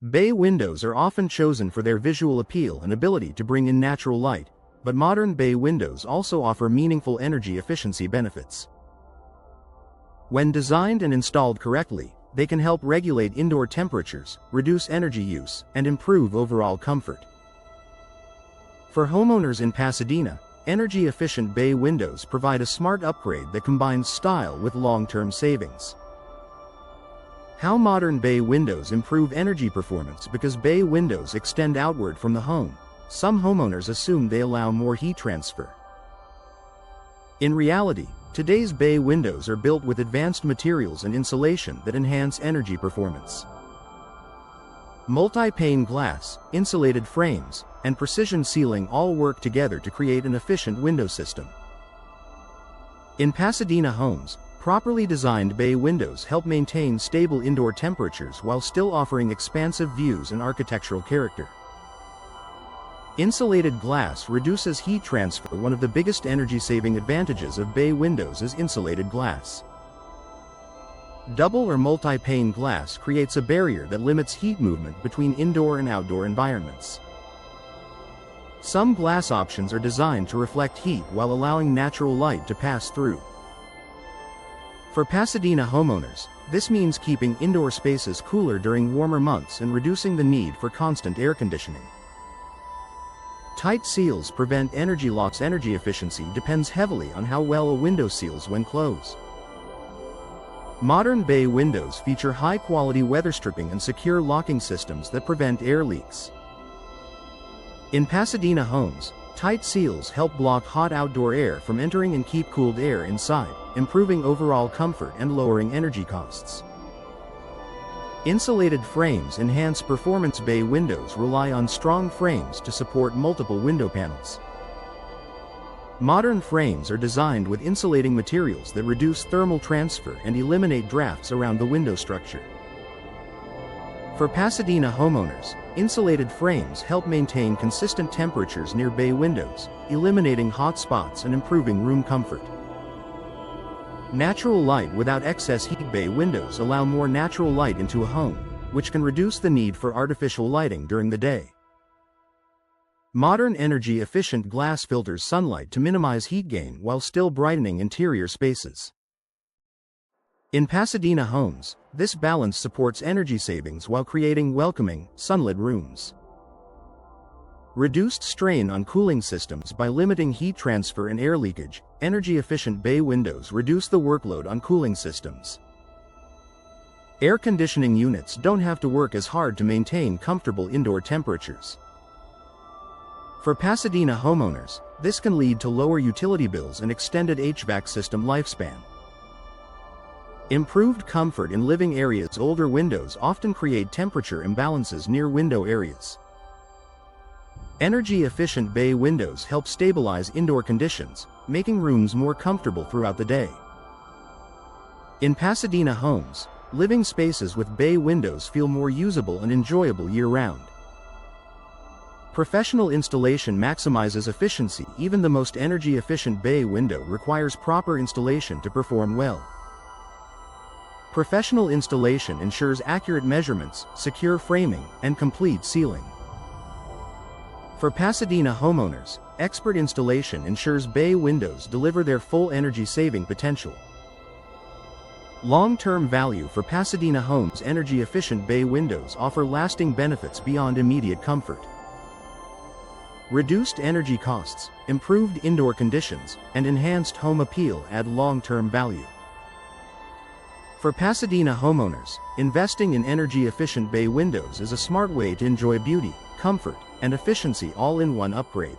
Bay windows are often chosen for their visual appeal and ability to bring in natural light, but modern bay windows also offer meaningful energy efficiency benefits. When designed and installed correctly, they can help regulate indoor temperatures, reduce energy use, and improve overall comfort. For homeowners in Pasadena, energy-efficient bay windows provide a smart upgrade that combines style with long-term savings. How modern bay windows improve energy performance? Because bay windows extend outward from the home, some homeowners assume they allow more heat transfer. In reality, today's bay windows are built with advanced materials and insulation that enhance energy performance. Multi-pane glass, insulated frames, and precision sealing all work together to create an efficient window system. In Pasadena homes, properly designed bay windows help maintain stable indoor temperatures while still offering expansive views and architectural character. Insulated glass reduces heat transfer. One of the biggest energy-saving advantages of bay windows is insulated glass. Double or multi-pane glass creates a barrier that limits heat movement between indoor and outdoor environments. Some glass options are designed to reflect heat while allowing natural light to pass through. For Pasadena homeowners, this means keeping indoor spaces cooler during warmer months and reducing the need for constant air conditioning. Tight seals prevent energy loss. Energy efficiency depends heavily on how well a window seals when closed. Modern bay windows feature high-quality weather stripping and secure locking systems that prevent air leaks. In Pasadena homes, tight seals help block hot outdoor air from entering and keep cooled air inside, improving overall comfort and lowering energy costs. Insulated frames enhance performance. Bay windows rely on strong frames to support multiple window panels. Modern frames are designed with insulating materials that reduce thermal transfer and eliminate drafts around the window structure. For Pasadena homeowners, insulated frames help maintain consistent temperatures near bay windows, eliminating hot spots and improving room comfort. Natural light without excess heat. Bay windows allow more natural light into a home, which can reduce the need for artificial lighting during the day. Modern energy-efficient glass filters sunlight to minimize heat gain while still brightening interior spaces. In Pasadena homes, this balance supports energy savings while creating welcoming, sunlit rooms. Reduced strain on cooling systems by limiting heat transfer and air leakage. Energy-efficient bay windows reduce the workload on cooling systems. Air conditioning units don't have to work as hard to maintain comfortable indoor temperatures. For Pasadena homeowners, this can lead to lower utility bills and extended HVAC system lifespan. Improved comfort in living areas. Older windows often create temperature imbalances near window areas. Energy-efficient bay windows help stabilize indoor conditions, making rooms more comfortable throughout the day. In Pasadena homes, living spaces with bay windows feel more usable and enjoyable year-round. Professional installation maximizes efficiency. Even the most energy-efficient bay window requires proper installation to perform well. Professional installation ensures accurate measurements, secure framing, and complete sealing. For Pasadena homeowners, expert installation ensures bay windows deliver their full energy-saving potential. Long-term value. For Pasadena homes, energy-efficient bay windows offer lasting benefits beyond immediate comfort. Reduced energy costs, improved indoor conditions, and enhanced home appeal add long-term value. For Pasadena homeowners, investing in energy-efficient bay windows is a smart way to enjoy beauty, comfort, and efficiency all in one upgrade.